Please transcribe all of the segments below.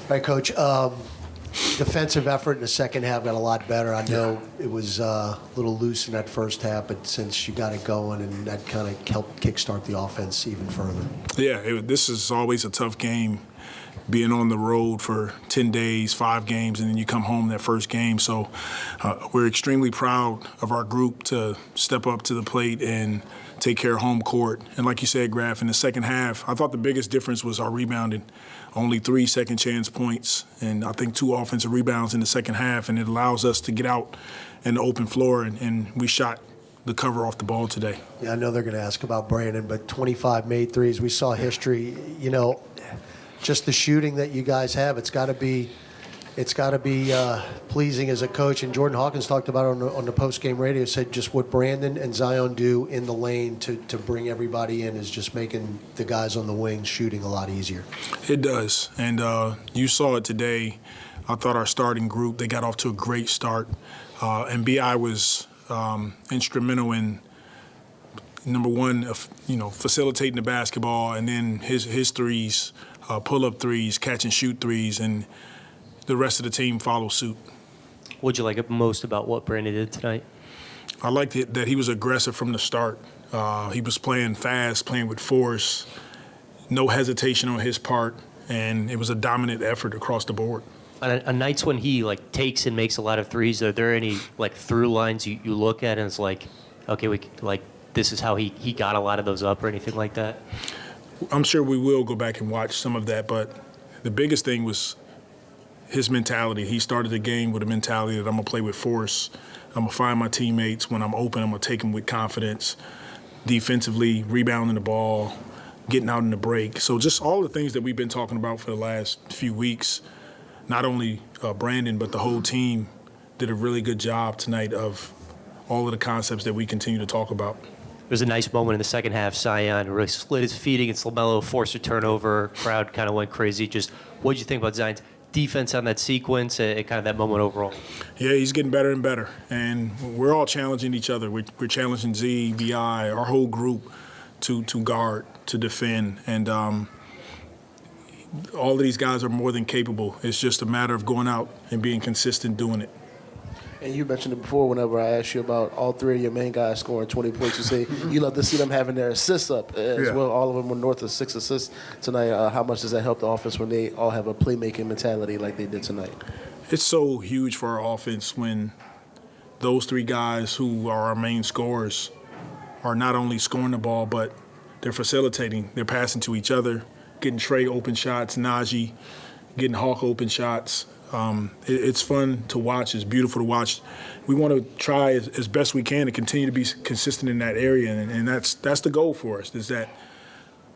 Right, Coach. Defensive effort in the second half got a lot better. I know it was a little loose in that first half, but since you got it going, and that kind of helped kickstart the offense even further. Yeah, this is always a tough game, being on the road for 10 days, 5 games, and then you come home that first game. So we're extremely proud of our group to step up to the plate and take care of home court. And like you said, Graf, in the second half, I thought the biggest difference was our rebounding. Only 3 second chance points, and I think 2 offensive rebounds in the second half, and it allows us to get out in the open floor, and we shot the cover off the ball today. Yeah, I know they're going to ask about Brandon, but 25 made threes. We saw history. You know, just the shooting that you guys have, it's got to be pleasing as a coach. And Jordan Hawkins talked about it on the post-game radio, said just what Brandon and Zion do in the lane to bring everybody in is just making the guys on the wing shooting a lot easier. It does. And you saw it today. I thought our starting group, they got off to a great start. And B.I. was instrumental in, number one, facilitating the basketball, and then his threes, pull-up threes, catch and shoot threes, and the rest of the team follow suit. What'd you like most about what Brandon did tonight? I liked it that he was aggressive from the start. He was playing fast, playing with force, no hesitation on his part, and it was a dominant effort across the board. On nights when he takes and makes a lot of threes, are there any through lines you look at and it's like, okay, this is how he got a lot of those up or anything like that? I'm sure we will go back and watch some of that, but the biggest thing was his mentality. He started the game with a mentality that I'm going to play with force. I'm going to find my teammates. When I'm open, I'm going to take them with confidence. Defensively, rebounding the ball, getting out in the break. So just all the things that we've been talking about for the last few weeks, not only Brandon, but the whole team did a really good job tonight of all of the concepts that we continue to talk about. There's a nice moment in the second half. Zion really slid his feet against LaMelo, forced a turnover. Crowd kind of went crazy. Just what did you think about Zion's defense on that sequence and kind of that moment overall? Yeah, he's getting better and better. And we're all challenging each other. We're challenging Z, VI, our whole group to guard, to defend. And all of these guys are more than capable. It's just a matter of going out and being consistent doing it. And you mentioned it before whenever I asked you about all 3 of your main guys scoring 20 points. You say you love to see them having their assists up as well. All of them were north of 6 assists tonight. How much does that help the offense when they all have a playmaking mentality like they did tonight? It's so huge for our offense when those 3 guys who are our main scorers are not only scoring the ball, but they're facilitating. They're passing to each other, getting Trey open shots, Naji, getting Hawk open shots. It's fun to watch. It's beautiful to watch. We want to try as best we can to continue to be consistent in that area, and that's the goal for us, is that,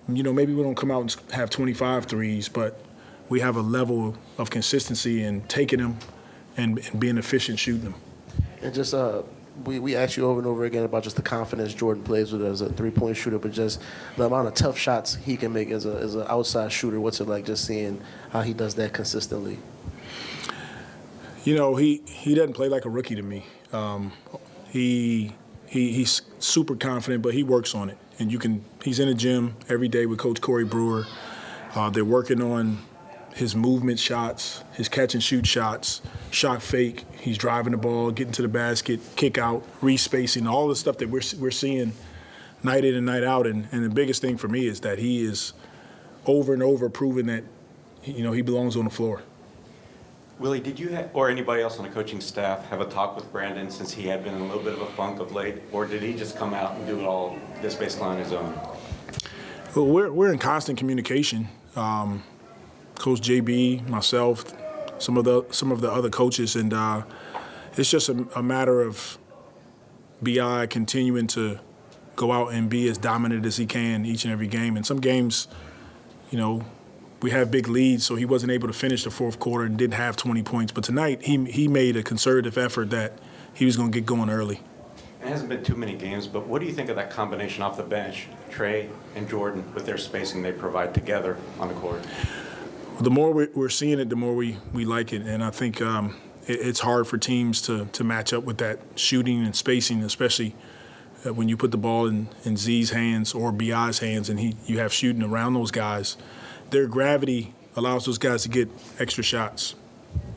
maybe we don't come out and have 25 threes, but we have a level of consistency in taking them and being efficient shooting them. And just we asked you over and over again about just the confidence Jordan plays with as a three-point shooter, but just the amount of tough shots he can make as an outside shooter. What's it like just seeing how he does that consistently? He doesn't play like a rookie to me. He's super confident, but he works on it. And he's in the gym every day with Coach Corey Brewer. They're working on his movement shots, his catch and shoot shots, shot fake. He's driving the ball, getting to the basket, kick out, respacing, all the stuff that we're seeing night in and night out. And the biggest thing for me is that he is over and over proving that, he belongs on the floor. Willie, did you or anybody else on the coaching staff have a talk with Brandon since he had been in a little bit of a funk of late, or did he just come out and do it all just basically on his own? Well, we're in constant communication. Coach JB, myself, some of the other coaches, and it's just a matter of BI continuing to go out and be as dominant as he can each and every game. And some games, we have big leads, so he wasn't able to finish the fourth quarter and didn't have 20 points. But tonight, he made a concerted effort that he was going to get going early. It hasn't been too many games, but what do you think of that combination off the bench, Trey and Jordan, with their spacing they provide together on the court? The more we're seeing it, the more we like it. And I think it's hard for teams to match up with that shooting and spacing, especially when you put the ball in Z's hands or BI's hands and you have shooting around those guys. Their gravity allows those guys to get extra shots.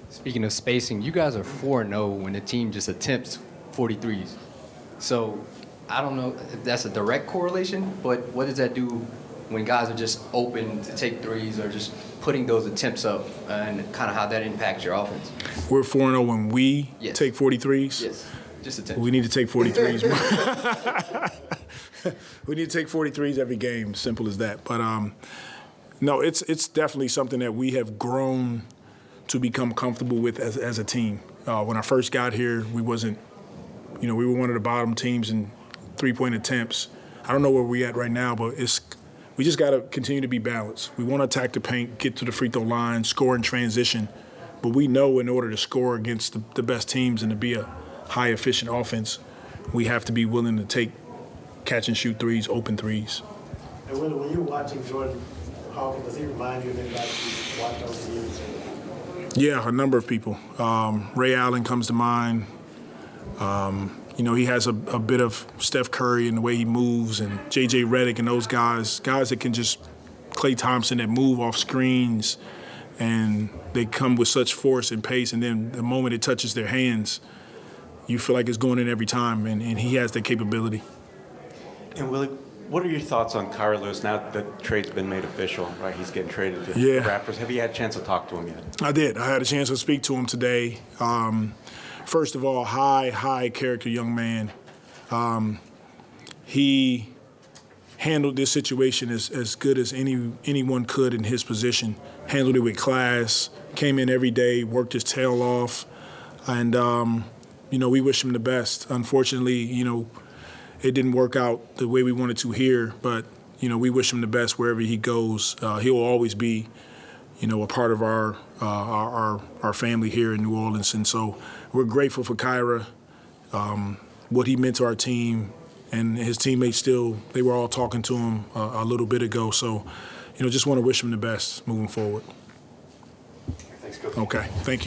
Speaking of spacing, you guys are 4-0 when the team just attempts 43s. So I don't know if that's a direct correlation, but what does that do when guys are just open to take threes or just putting those attempts up, and kind of how that impacts your offense? We're 4-0 when we Yes. take 43s. Yes, just attempts. We need to take 43s. We need to take 43s every game. Simple as that. But no, it's definitely something that we have grown to become comfortable with as a team. When I first got here, we wasn't, we were one of the bottom teams in three-point attempts. I don't know where we're at right now, but we just got to continue to be balanced. We want to attack the paint, get to the free throw line, score in transition. But we know in order to score against the best teams and to be a high-efficient offense, we have to be willing to take catch-and-shoot threes, open threes. And when you were watching Jordan Hawkins, does he remind you of anybody you watched over the years? Yeah, a number of people. Ray Allen comes to mind. He has a bit of Steph Curry in the way he moves, and J.J. Redick and those guys that can just, Klay Thompson, that move off screens, and they come with such force and pace, and then the moment it touches their hands, you feel like it's going in every time, and he has that capability. And Willie, what are your thoughts on Kyra Lewis now that trade's been made official, right? He's getting traded to the Raptors. Have you had a chance to talk to him yet? I did. I had a chance to speak to him today. First of all, high character young man. He handled this situation as good as anyone could in his position. Handled it with class, came in every day, worked his tail off, and we wish him the best. Unfortunately, it didn't work out the way we wanted to here, but we wish him the best wherever he goes. He'll always be, a part of our family here in New Orleans, and so we're grateful for Kyra, what he meant to our team, and his teammates they were all talking to him a little bit ago. So, just want to wish him the best moving forward. Thanks, Coach. Okay, thank you.